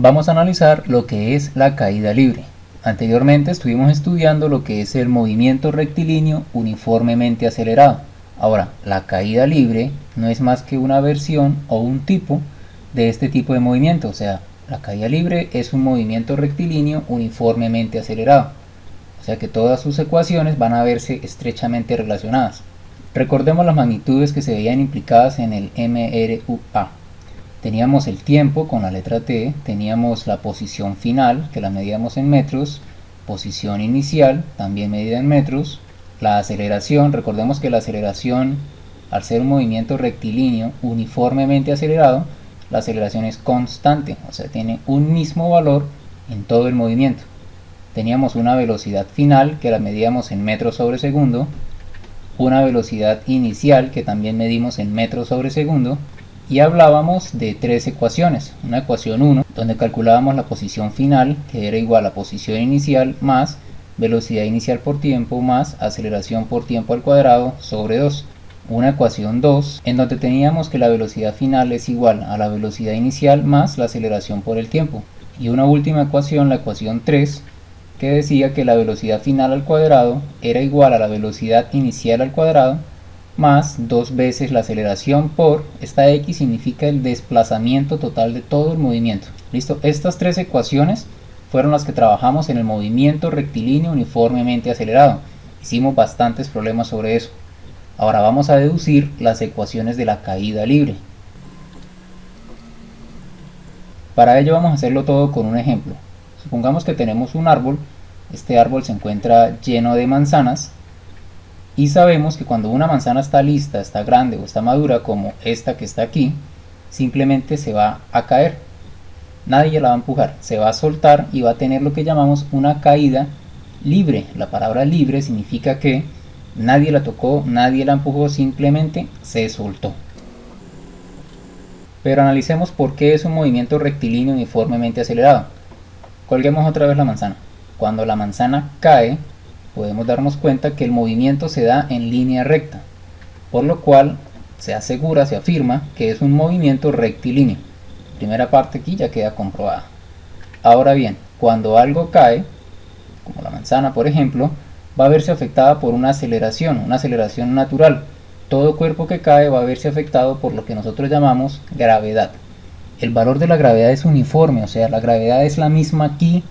Vamos a analizar lo que es la caída libre. Anteriormente estuvimos estudiando lo que es el movimiento rectilíneo uniformemente acelerado. Ahora, la caída libre no es más que una versión o un tipo de este tipo de movimiento. O sea, la caída libre es un movimiento rectilíneo uniformemente acelerado. O sea que todas sus ecuaciones van a verse estrechamente relacionadas. Recordemos las magnitudes que se veían implicadas en el MRUA. Teníamos el tiempo con la letra T, teníamos la posición final, que la medíamos en metros, posición inicial, también medida en metros, la aceleración, recordemos que la aceleración, al ser un movimiento rectilíneo uniformemente acelerado, la aceleración es constante, o sea, tiene un mismo valor en todo el movimiento. Teníamos una velocidad final, que la medíamos en metros sobre segundo, una velocidad inicial, que también medimos en metros sobre segundo, y hablábamos de tres ecuaciones. Una ecuación 1, donde calculábamos la posición final, que era igual a posición inicial más velocidad inicial por tiempo más aceleración por tiempo al cuadrado sobre 2. Una ecuación 2, en donde teníamos que la velocidad final es igual a la velocidad inicial más la aceleración por el tiempo. Y una última ecuación, la ecuación 3, que decía que la velocidad final al cuadrado era igual a la velocidad inicial al cuadrado más 2 veces la aceleración por, esta x significa el desplazamiento total de todo el movimiento. Listo, estas tres ecuaciones fueron las que trabajamos en el movimiento rectilíneo uniformemente acelerado. Hicimos bastantes problemas sobre eso. Ahora vamos a deducir las ecuaciones de la caída libre. Para ello vamos a hacerlo todo con un ejemplo. Supongamos que tenemos un árbol, este árbol se encuentra lleno de manzanas, y sabemos que cuando una manzana está lista, está grande o está madura, como esta que está aquí, simplemente se va a caer. Nadie la va a empujar, se va a soltar y va a tener lo que llamamos una caída libre. La palabra libre significa que nadie la tocó, nadie la empujó, simplemente se soltó. Pero analicemos por qué es un movimiento rectilíneo uniformemente acelerado. Colguemos otra vez la manzana. Cuando la manzana cae, podemos darnos cuenta que el movimiento se da en línea recta, por lo cual se asegura, se afirma que es un movimiento rectilíneo. Primera parte aquí ya queda comprobada. Ahora bien, cuando algo cae, como la manzana por ejemplo, va a verse afectada por una aceleración natural. Todo cuerpo que cae va a verse afectado por lo que nosotros llamamos gravedad. El valor de la gravedad es uniforme, o sea, la gravedad es la misma aquí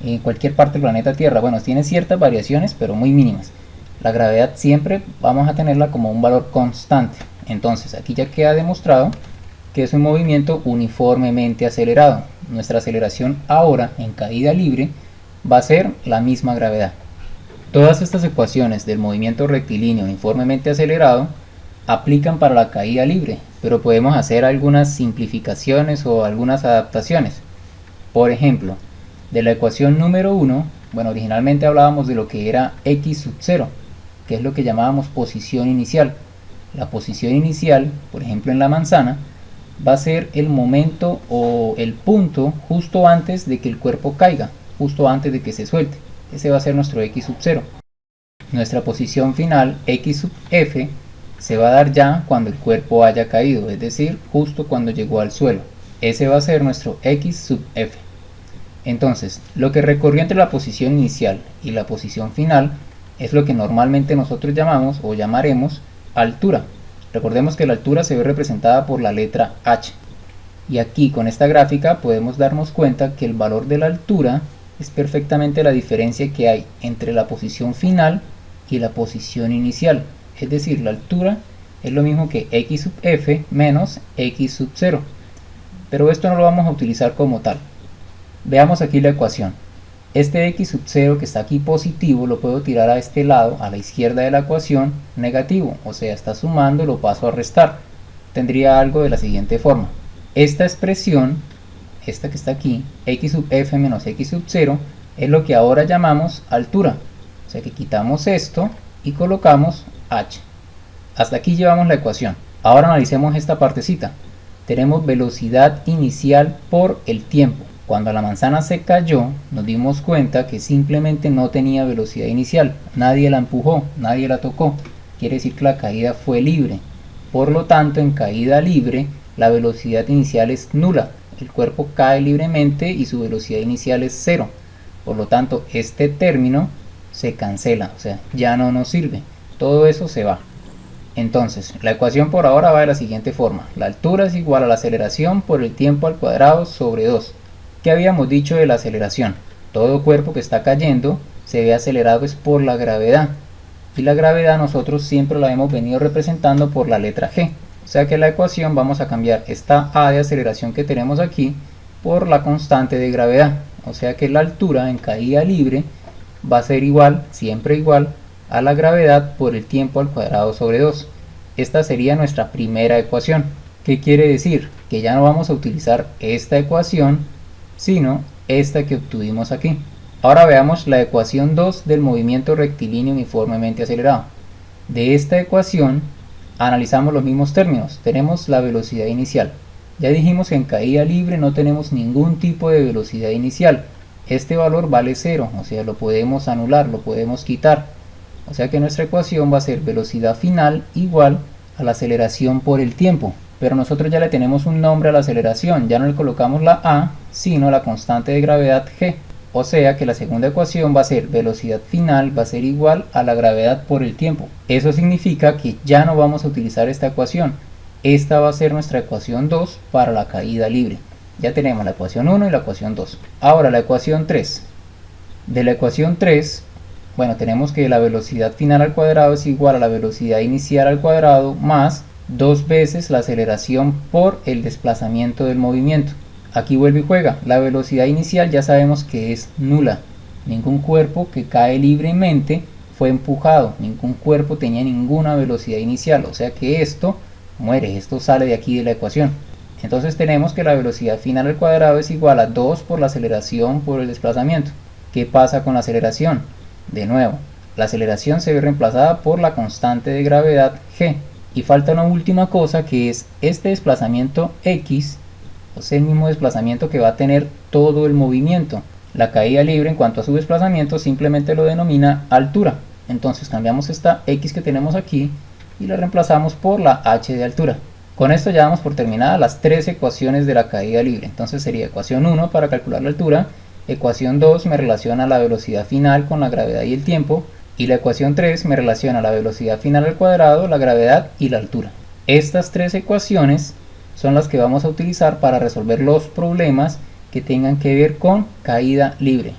en cualquier parte del planeta Tierra. Bueno, tiene ciertas variaciones, pero muy mínimas. La gravedad siempre vamos a tenerla como un valor constante. Entonces, aquí ya queda demostrado que es un movimiento uniformemente acelerado. Nuestra aceleración ahora, en caída libre, va a ser la misma gravedad. Todas estas ecuaciones del movimiento rectilíneo uniformemente acelerado aplican para la caída libre, pero podemos hacer algunas simplificaciones o algunas adaptaciones. Por ejemplo, de la ecuación número 1, bueno, originalmente hablábamos de lo que era x sub 0, que es lo que llamábamos posición inicial. La posición inicial, por ejemplo en la manzana, va a ser el momento o el punto justo antes de que el cuerpo caiga, justo antes de que se suelte. Ese va a ser nuestro x sub 0. Nuestra posición final, x sub f, se va a dar ya cuando el cuerpo haya caído, es decir, justo cuando llegó al suelo. Ese va a ser nuestro x sub f. Entonces, lo que recorrió entre la posición inicial y la posición final es lo que normalmente nosotros llamamos o llamaremos altura. Recordemos que la altura se ve representada por la letra h. Y aquí con esta gráfica podemos darnos cuenta que el valor de la altura es perfectamente la diferencia que hay entre la posición final y la posición inicial. Es decir, la altura es lo mismo que x sub f menos x sub 0. Pero esto no lo vamos a utilizar como tal. Veamos aquí la ecuación. Este x sub 0 que está aquí positivo lo puedo tirar a este lado, a la izquierda de la ecuación, negativo. O sea, está sumando, lo paso a restar. Tendría algo de la siguiente forma. Esta expresión, esta que está aquí, x sub f menos x sub 0, es lo que ahora llamamos altura. O sea que quitamos esto y colocamos h. Hasta aquí llevamos la ecuación. Ahora analicemos esta partecita. Tenemos velocidad inicial por el tiempo. Cuando la manzana se cayó, nos dimos cuenta que simplemente no tenía velocidad inicial. Nadie la empujó, nadie la tocó. Quiere decir que la caída fue libre. Por lo tanto, en caída libre, la velocidad inicial es nula. el cuerpo cae libremente y su velocidad inicial es 0. Por lo tanto, este término se cancela, o sea, ya no nos sirve. Todo eso se va. Entonces, la ecuación por ahora va de la siguiente forma. La altura es igual a la aceleración por el tiempo al cuadrado sobre 2. ¿Qué habíamos dicho de la aceleración? Todo cuerpo que está cayendo se ve acelerado es por la gravedad. Y la gravedad nosotros siempre la hemos venido representando por la letra G. O sea que la ecuación vamos a cambiar esta A de aceleración que tenemos aquí por la constante de gravedad. O sea que la altura en caída libre va a ser igual, siempre igual, a la gravedad por el tiempo al cuadrado sobre 2. Esta sería nuestra primera ecuación. ¿Qué quiere decir? Que ya no vamos a utilizar esta ecuación, sino esta que obtuvimos aquí. Ahora veamos la ecuación 2 del movimiento rectilíneo uniformemente acelerado. De esta ecuación analizamos los mismos términos. Tenemos la velocidad inicial. Ya dijimos que en caída libre no tenemos ningún tipo de velocidad inicial. Este valor vale 0, o sea, lo podemos anular, lo podemos quitar. O sea que nuestra ecuación va a ser velocidad final igual a la aceleración por el tiempo. Pero nosotros ya le tenemos un nombre a la aceleración, ya no le colocamos la A, sino la constante de gravedad G. O sea que la segunda ecuación va a ser velocidad final va a ser igual a la gravedad por el tiempo. Eso significa que ya no vamos a utilizar esta ecuación. Esta va a ser nuestra ecuación 2 para la caída libre. Ya tenemos la ecuación 1 y la ecuación 2. Ahora la ecuación 3. De la ecuación 3, bueno, tenemos que la velocidad final al cuadrado es igual a la velocidad inicial al cuadrado más 2 veces la aceleración por el desplazamiento del movimiento. Aquí vuelve y juega. La velocidad inicial ya sabemos que es nula. Ningún cuerpo que cae libremente fue empujado. Ningún cuerpo tenía ninguna velocidad inicial. O sea que esto muere. Esto sale de aquí de la ecuación. Entonces tenemos que la velocidad final al cuadrado es igual a 2 por la aceleración por el desplazamiento. ¿Qué pasa con la aceleración? De nuevo, la aceleración se ve reemplazada por la constante de gravedad G. Y falta una última cosa que es este desplazamiento X, o sea, el mismo desplazamiento que va a tener todo el movimiento. La caída libre en cuanto a su desplazamiento simplemente lo denomina altura. Entonces cambiamos esta X que tenemos aquí y la reemplazamos por la H de altura. Con esto ya damos por terminadas las tres ecuaciones de la caída libre. Entonces sería ecuación 1 para calcular la altura, ecuación 2 me relaciona la velocidad final con la gravedad y el tiempo, y la ecuación 3 me relaciona la velocidad final al cuadrado, la gravedad y la altura. Estas tres ecuaciones son las que vamos a utilizar para resolver los problemas que tengan que ver con caída libre.